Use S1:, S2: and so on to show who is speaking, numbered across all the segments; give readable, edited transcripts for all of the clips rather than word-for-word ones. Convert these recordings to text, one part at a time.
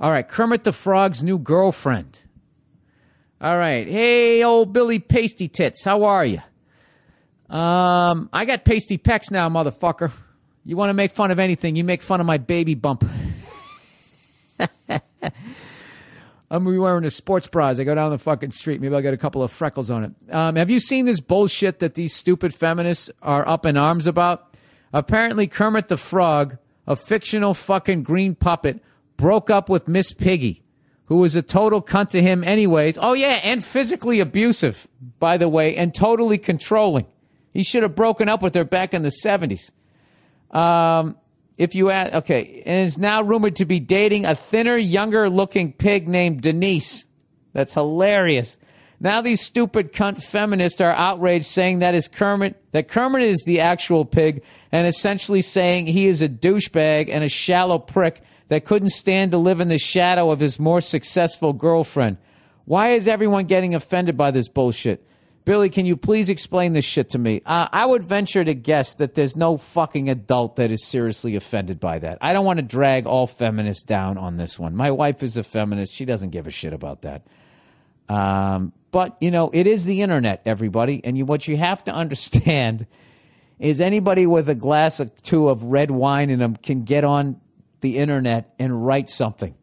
S1: All right, Kermit the Frog's new girlfriend. All right, hey, old Billy Pasty Tits, how are you? I got pasty pecs now, motherfucker. You want to make fun of anything, you make fun of my baby bump. I'm wearing a sports bra as I go down the fucking street. Maybe I'll get a couple of freckles on it. Have you seen this bullshit that these stupid feminists are up in arms about? Apparently Kermit the Frog, a fictional fucking green puppet, broke up with Miss Piggy, who was a total cunt to him anyways. Oh, yeah, and physically abusive, by the way, and totally controlling. He should have broken up with her back in the 70s. If you ask, okay, and is now rumored to be dating a thinner, younger-looking pig named Denise. That's hilarious. Now these stupid cunt feminists are outraged, saying that Kermit is the actual pig, and essentially saying he is a douchebag and a shallow prick that couldn't stand to live in the shadow of his more successful girlfriend. Why is everyone getting offended by this bullshit? Billy, can you please explain this shit to me? I would venture to guess that there's no fucking adult that is seriously offended by that. I don't want to drag all feminists down on this one. My wife is a feminist. She doesn't give a shit about that. But, you know, it is the internet, everybody. And what you have to understand is anybody with a glass or two of red wine in them can get on the internet and write something.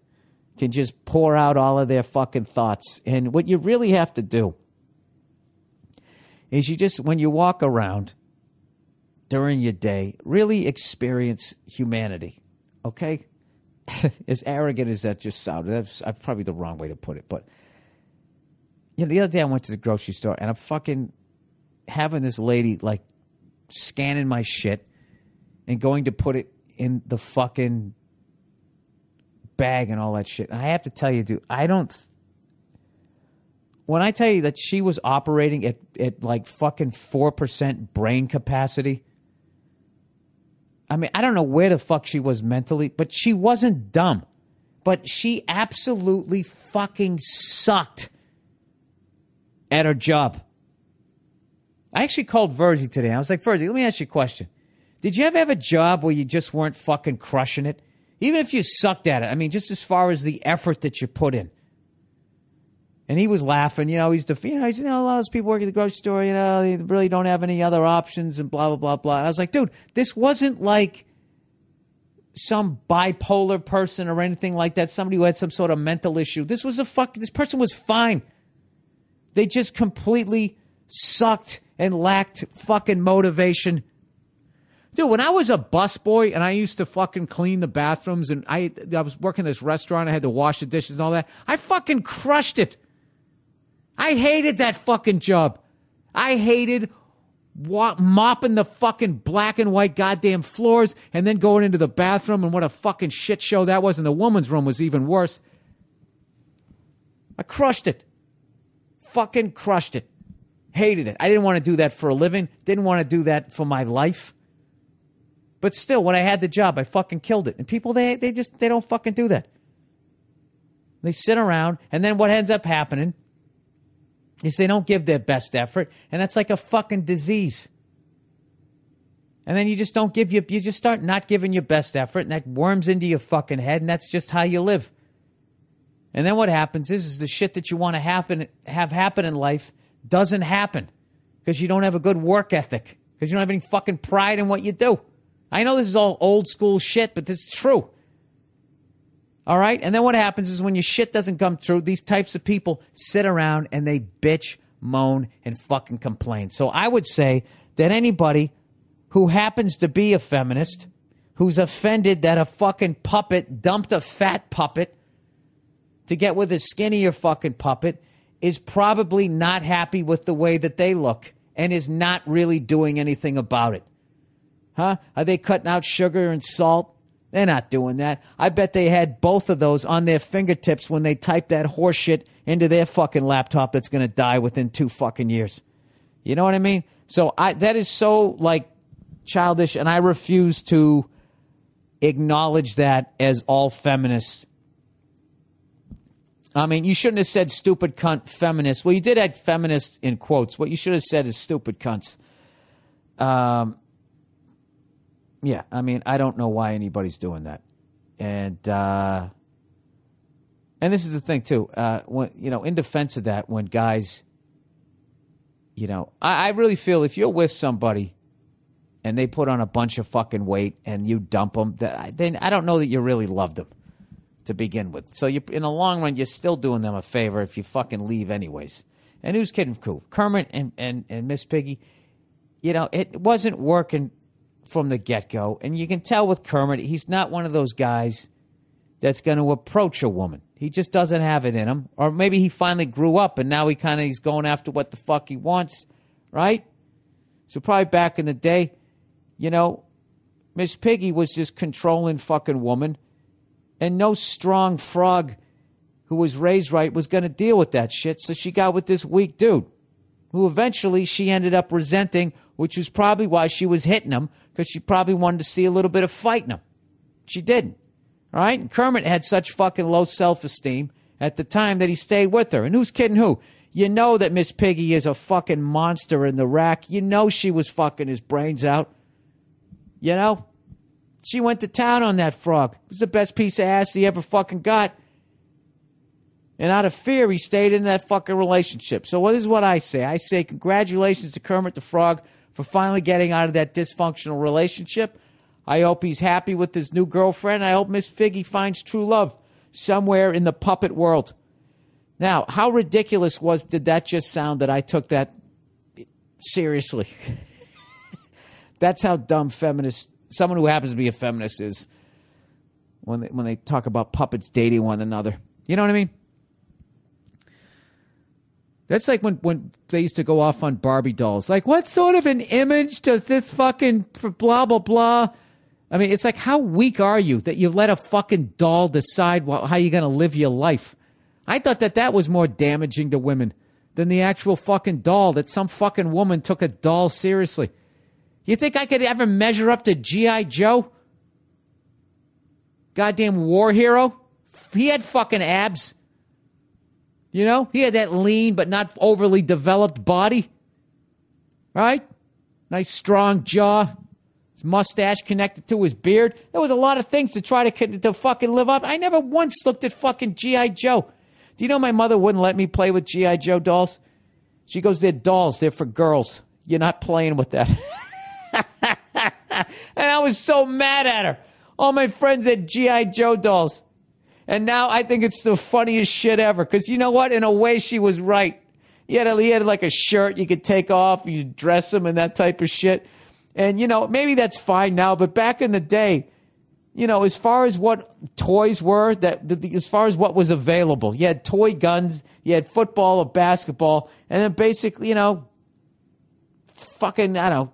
S1: Can just pour out all of their fucking thoughts. And what you really have to do is when you walk around during your day, really experience humanity, okay? As arrogant as that just sounded, that's probably the wrong way to put it. But, you know, the other day I went to the grocery store, and I'm fucking having this lady, like, scanning my shit and going to put it in the fucking bag and all that shit. And I have to tell you, dude, when I tell you that she was operating at like fucking 4% brain capacity, I mean, I don't know where the fuck she was mentally, but she wasn't dumb. But she absolutely fucking sucked at her job. I actually called Virgie today. I was like, Virgie, let me ask you a question. Did you ever have a job where you just weren't fucking crushing it? Even if you sucked at it, I mean, just as far as the effort that you put in. And he was laughing, he said, a lot of those people work at the grocery store, they really don't have any other options and blah, blah, blah, blah. And I was like, dude, this wasn't like some bipolar person or anything like that, somebody who had some sort of mental issue. This person was fine. They just completely sucked and lacked fucking motivation. Dude, when I was a busboy and I used to fucking clean the bathrooms and I was working this restaurant, I had to wash the dishes and all that, I fucking crushed it. I hated that fucking job. I hated mopping the fucking black and white goddamn floors and then going into the bathroom, and what a fucking shit show that was. And the woman's room was even worse. I crushed it. Fucking crushed it. Hated it. I didn't want to do that for a living. Didn't want to do that for my life. But still, when I had the job, I fucking killed it. And people, they don't fucking do that. They sit around, and then what ends up happening is they don't give their best effort, and that's like a fucking disease. And then you just start not giving your best effort, and that worms into your fucking head, and that's just how you live. And then what happens is the shit that you want to have happen in life doesn't happen because you don't have a good work ethic, because you don't have any fucking pride in what you do. I know this is all old school shit, but this is true. All right? And then what happens is when your shit doesn't come true, these types of people sit around and they bitch, moan, and fucking complain. So I would say that anybody who happens to be a feminist, who's offended that a fucking puppet dumped a fat puppet to get with a skinnier fucking puppet, is probably not happy with the way that they look and is not really doing anything about it. Huh? Are they cutting out sugar and salt? They're not doing that. I bet they had both of those on their fingertips when they typed that horse shit into their fucking laptop that's going to die within 2 fucking years. You know what I mean? So that is so, like, childish, and I refuse to acknowledge that as all feminists. I mean, you shouldn't have said stupid cunt feminists. Well, you did add feminists in quotes. What you should have said is stupid cunts. Yeah, I mean, I don't know why anybody's doing that. And And this is the thing, too. When, in defense of that, when guys, I really feel if you're with somebody and they put on a bunch of fucking weight and you dump them, then I don't know that you really loved them to begin with. So in the long run, you're still doing them a favor if you fucking leave anyways. And who's kidding? Cool. Kermit and Miss Piggy, it wasn't working from the get-go. And you can tell with Kermit, he's not one of those guys that's going to approach a woman. He just doesn't have it in him. Or maybe he finally grew up and now he's going after what the fuck he wants, right? So probably back in the day, Miss Piggy was just controlling fucking woman, and no strong frog who was raised right was going to deal with that shit. So she got with this weak dude who eventually she ended up resenting, which was probably why she was hitting him, because she probably wanted to see a little bit of fighting him. She didn't. All right? And Kermit had such fucking low self-esteem at the time that he stayed with her. And who's kidding who? You know that Miss Piggy is a fucking monster in the rack. You know she was fucking his brains out. She went to town on that frog. It was the best piece of ass he ever fucking got. And out of fear, he stayed in that fucking relationship. So this is what I say. I say congratulations to Kermit the Frog for finally getting out of that dysfunctional relationship. I hope he's happy with his new girlfriend. I hope Miss Piggy finds true love somewhere in the puppet world. Now, how ridiculous did that just sound that I took that seriously? That's how dumb someone who happens to be a feminist is when they talk about puppets dating one another. You know what I mean? That's like when they used to go off on Barbie dolls. Like, what sort of an image does this fucking blah, blah, blah? I mean, it's like, how weak are you that you let a fucking doll decide how you're going to live your life? I thought that was more damaging to women than the actual fucking doll, that some fucking woman took a doll seriously. You think I could ever measure up to G.I. Joe? Goddamn war hero? He had fucking abs. He had that lean but not overly developed body. Right? Nice strong jaw. His mustache connected to his beard. There was a lot of things to try to fucking live up. I never once looked at fucking G.I. Joe. Do you know my mother wouldn't let me play with G.I. Joe dolls? She goes, they're dolls. They're for girls. You're not playing with that. And I was so mad at her. All my friends had G.I. Joe dolls. And now I think it's the funniest shit ever. Because you know what? In a way, she was right. He had like a shirt you could take off. You dress him and that type of shit. And, maybe that's fine now. But back in the day, as far as what toys were, as far as what was available, you had toy guns, you had football or basketball. And then basically, fucking, I don't know,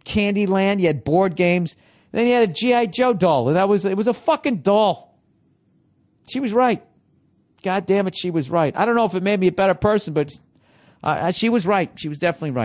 S1: Candyland. You had board games. And then you had a G.I. Joe doll. And it was a fucking doll. She was right. God damn it, she was right. I don't know if it made me a better person, but she was right. She was definitely right.